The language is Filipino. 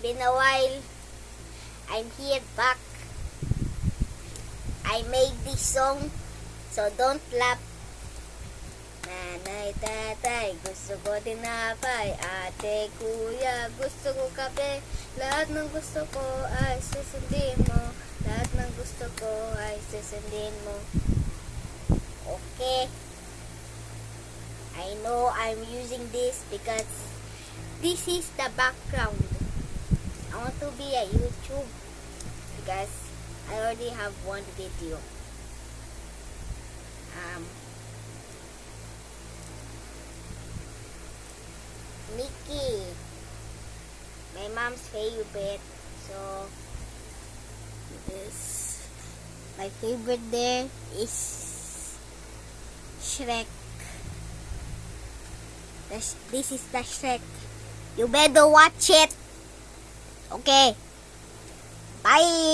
been a while. I'm here back. I made this song, so don't laugh. Nanay, tatay, gusto ko tinapay. Ate, kuya, gusto ko kape. Lahat ng gusto ko ay susundin mo. Lahat ng gusto ko ay susundin mo. Okay. I know I'm using this because this is the background. I want to be a YouTube because I already have one video. Mickey, my mom's favorite. So this, my favorite there is Shrek. This is the Shrek. You better watch it. Okay. Bye.